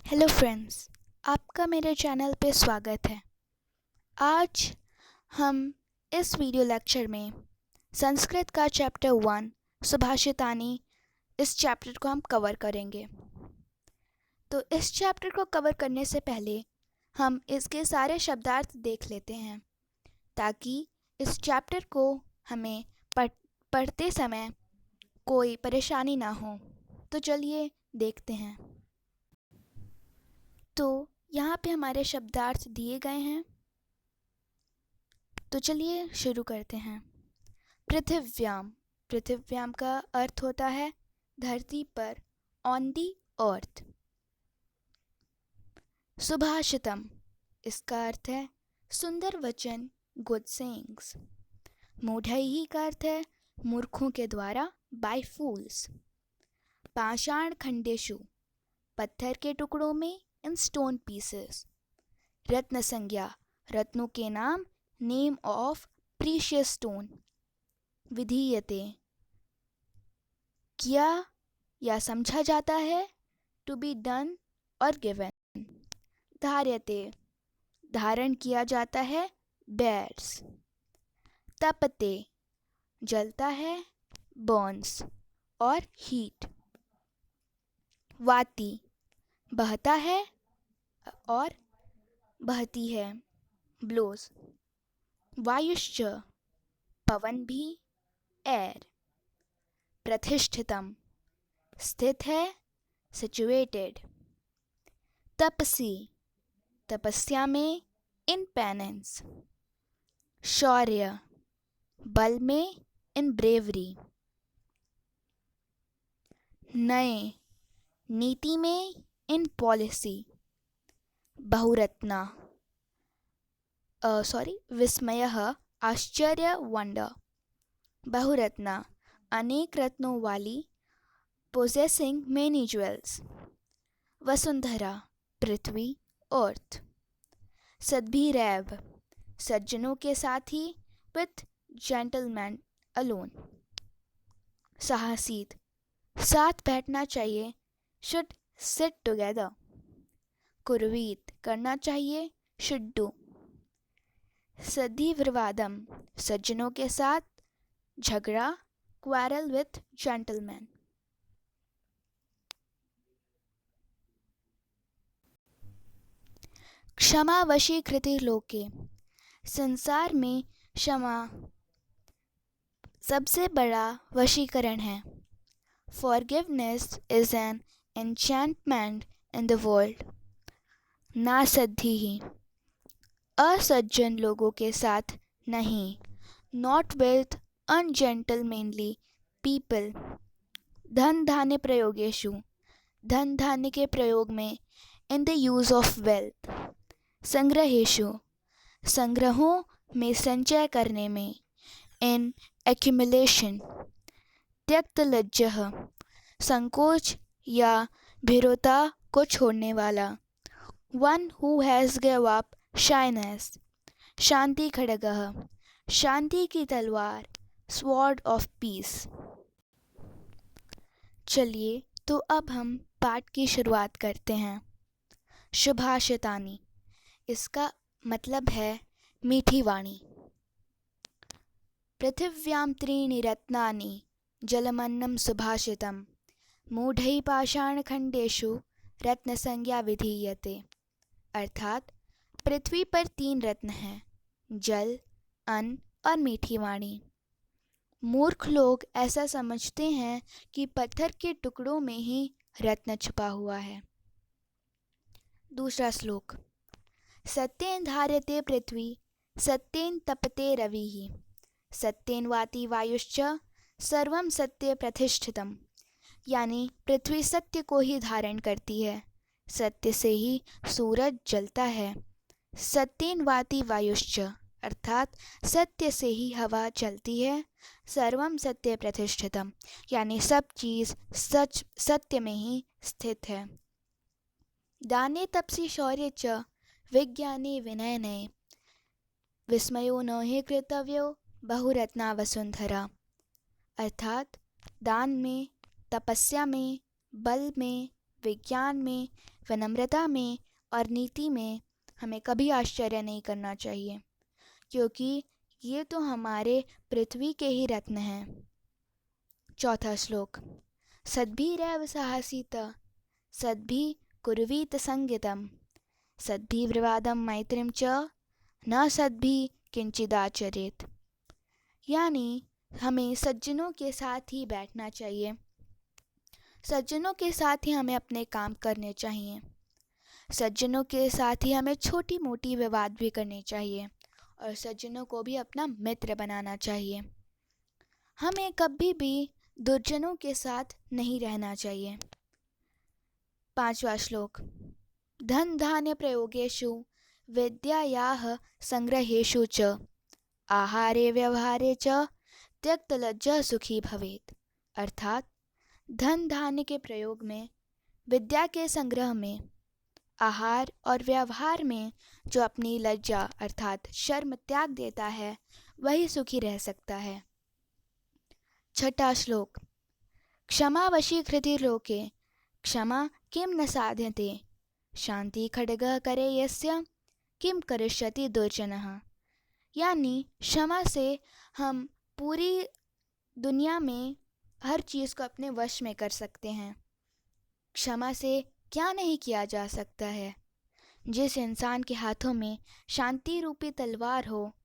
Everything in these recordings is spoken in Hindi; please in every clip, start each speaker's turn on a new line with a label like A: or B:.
A: हेलो फ्रेंड्स, आपका मेरे चैनल पे स्वागत है। आज हम इस वीडियो लेक्चर में संस्कृत का चैप्टर 1 सुभाषितानी इस चैप्टर को हम कवर करेंगे। तो इस चैप्टर को कवर करने से पहले हम इसके सारे शब्दार्थ देख लेते हैं ताकि इस चैप्टर को हमें पढ़ते समय कोई परेशानी ना हो। तो चलिए देखते हैं। तो यहाँ पे हमारे शब्दार्थ दिए गए हैं, तो चलिए शुरू करते हैं। पृथिव्याम, पृथिव्याम का अर्थ होता है धरती पर, ऑन दी अर्थ। सुभाषितम, इसका अर्थ है सुंदर वचन, गुड सेइंग्स। मूढ़ैः का अर्थ है मूर्खों के द्वारा, बाय फूल्स। पाषाण खंडेषु, पत्थर के टुकड़ों में, इन स्टोन पीसेस। रत्न संज्ञा, रत्नों के नाम, नेम ऑफ प्रीशियस स्टोन। विधीयते, किया या समझा जाता है, टू बी डन और गिवन। धार्यते, धारण किया जाता है, बेयर्स। तपते, जलता है, बर्न्स और हीट। वाति, बहता है और बहती है, ब्लोज। वायुश्च, पवन भी, एयर। प्रतिष्ठितम, स्थित है, सिचुएटेड। तपसी, तपस्या में, इन पेनेंस। शौर्य, बल में, इन ब्रेवरी। नए, नीति में, इन पॉलिसी। बहुरत्ना, विस्मयः, आश्चर्य, वंडर। बहुरत्ना, अनेक रत्नों वाली, पोजेसिंग मेनी ज्वेल्स। वसुंधरा, पृथ्वी, अर्थ। सद्भिरैव, सज्जनों के साथ ही, विथ जेंटलमैन अलोन। साहसीत, साथ बैठना चाहिए, शुड सिट टुगेदर। कुर्वीत, करना चाहिए, शुड डू। सद्भिर्वादम, सज्जनों के साथ झगड़ा, क्वारल विथ जेंटलमैन। क्षमा वशीकृति लोके, संसार में क्षमा सबसे बड़ा वशीकरण है। Forgiveness is an enchantment in the world. नासद्धिः, असज्जन लोगों के साथ नहीं, नॉट विथ अनजेंटलमैनली पीपल। धन धान्य प्रयोगेषु, धन धान्य के प्रयोग में, in the use of wealth. संग्रहेषु, संग्रहों में संचय करने में, इन एक्यूमुलेशन। त्यक्तलज्जः, संकोच या भीरुता को छोड़ने वाला। One who has give up shyness. शांति खड्गः, शांति की तलवार, स्वॉर्ड ऑफ पीस। चलिए तो अब हम पाठ की शुरुआत करते हैं। सुभाषितानी, इसका मतलब है मीठी वाणी। पृथिव्यां त्रीणि रत्नानि, जलमन्नं सुभाषितम्। मूढ़ैः पाषाणखंडेषु, रत्न संज्ञा विधीयते। अर्थात पृथ्वी पर 3 रत्न हैं, जल, अन्न और मीठी वाणी। मूर्ख लोग ऐसा समझते हैं कि पत्थर के टुकड़ों में ही रत्न छुपा हुआ है। दूसरा श्लोक। सत्येन धार्यते पृथ्वी, सत्येन तपते रविः। सत्येन वाति वायुश्च, सर्वं सत्ये प्रतिष्ठितम्। यानी पृथ्वी सत्य को ही धारण करती है, सत्य से ही सूरज जलता है। सत्येन वाति वायुश्च, अर्थात सत्य से ही हवा चलती है। सर्वं सत्ये प्रतिष्ठितम्, यानी सब चीज़ सच सत्य में ही स्थित है। दाने तपसि शौर्ये च, विज्ञाने विनयने। विस्मयो न हि कर्तव्यो, बहुरत्ना वसुंधरा। अर्थात दान में, तपस्या में, बल में, विज्ञान में, विनम्रता में और नीति में हमें कभी आश्चर्य नहीं करना चाहिए, क्योंकि ये तो हमारे पृथ्वी के ही रत्न हैं। चौथा श्लोक। सद्भिरेव साहसीत सद्भि कुर्वीत संगीतम सद्भिर्विवादं मैत्रीं च न सद्भि किंचिदाचरेत। यानी हमें सज्जनों के साथ ही बैठना चाहिए, सज्जनों के साथ ही हमें अपने काम करने चाहिए, सज्जनों के साथ ही हमें छोटी मोटी विवाद भी करने चाहिए और सज्जनों को भी अपना मित्र बनाना चाहिए। हमें कभी भी दुर्जनों के साथ नहीं रहना चाहिए। पांचवा श्लोक। धन धान्य प्रयोगेषु विद्यायाः संग्रहेषु च आहारे व्यवहारे च त्यक्तलज्जा सुखी भवेत्। अर्थात धन धान्य के प्रयोग में, विद्या के संग्रह में, आहार और व्यवहार में जो अपनी लज्जा अर्थात शर्म त्याग देता है वही सुखी रह सकता है। छठा श्लोक। क्षमा वशीकृति लोके क्षमा किम न साध्यते शांति खड्गः करे यस्य किम करिष्यति दुर्जनः। यानी क्षमा से हम पूरी दुनिया में हर चीज़ को अपने वश में कर सकते हैं। क्षमा से क्या नहीं किया जा सकता है। जिस इंसान के हाथों में शांति रूपी तलवार हो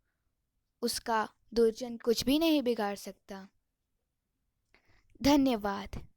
A: उसका दुर्जन कुछ भी नहीं बिगाड़ सकता। धन्यवाद।